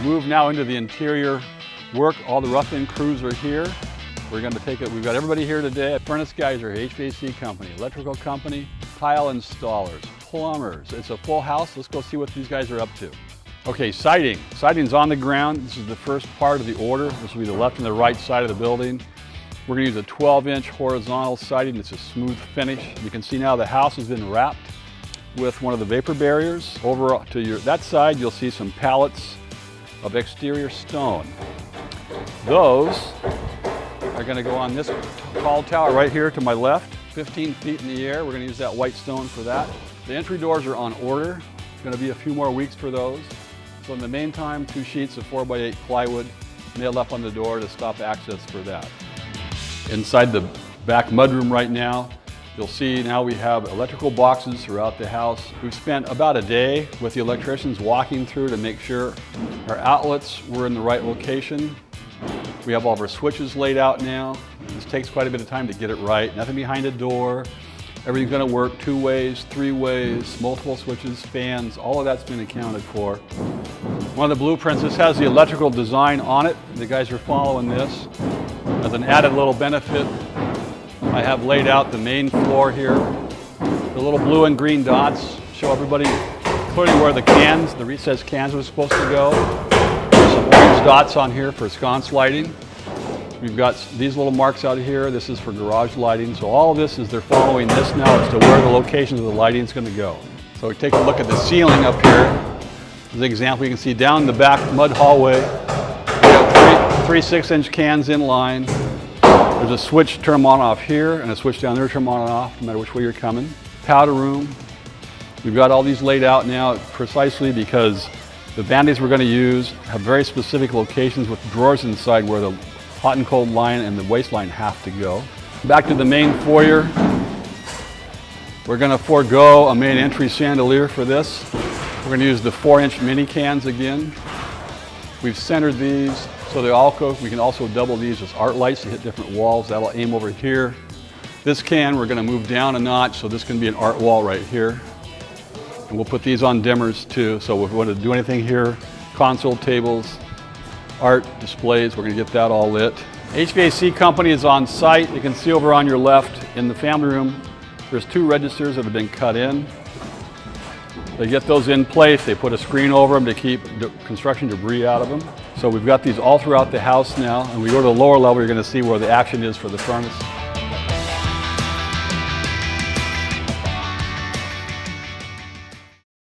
move now into the interior work. All the rough-in crews are here. We're going to take it. We've got everybody here today. Furnace guys are HVAC company, electrical company, tile installers, plumbers. It's a full house. Let's go see what these guys are up to. Okay, siding. Siding's on the ground. This is the first part of the order. This will be the left and the right side of the building. We're going to use a 12-inch horizontal siding. It's a smooth finish. You can see now the house has been wrapped with one of the vapor barriers. Over to that side, you'll see some pallets of exterior stone. Those are going to go on this tall tower right here to my left, 15 feet in the air. We're going to use that white stone for that. The entry doors are on order. It's going to be a few more weeks for those. So in the meantime, 2 sheets of 4x8 plywood nailed up on the door to stop access for that. Inside the back mudroom right now, you'll see now we have electrical boxes throughout the house. We've spent about a day with the electricians walking through to make sure our outlets were in the right location. We have all of our switches laid out now. This takes quite a bit of time to get it right. Nothing behind a door. Everything's going to work 2 ways, 3 ways, multiple switches, fans, all of that's been accounted for. One of the blueprints, this has the electrical design on it. The guys are following this. As an added little benefit, I have laid out the main floor here. The little blue and green dots show everybody clearly where the cans, the recessed cans, were supposed to go. There's some orange dots on here for sconce lighting. We've got these little marks out here. This is for garage lighting. So all of this is they're following this now as to where the locations of the lighting is going to go. So we take a look at the ceiling up here. As an example, you can see down the back mud hallway, we have three 6-inch cans in line. There's a switch to turn them on and off here, and a switch down there to turn them on and off, no matter which way you're coming. Powder room. We've got all these laid out now precisely because the band-aids we're going to use have very specific locations with drawers inside where the hot and cold line and the waste line have to go. Back to the main foyer. We're going to forego a main entry chandelier for this. We're going to use the 4-inch mini cans again. We've centered these so the alcove, we can also double these as art lights to hit different walls. That'll aim over here. This can, we're going to move down a notch, so this can be an art wall right here. And we'll put these on dimmers too, so if we want to do anything here, console tables, art displays, we're going to get that all lit. HVAC company is on site. You can see over on your left in the family room, there's 2 registers that have been cut in. They get those in place, they put a screen over them to keep construction debris out of them. So we've got these all throughout the house now, and we go to the lower level, you're going to see where the action is for the furnace.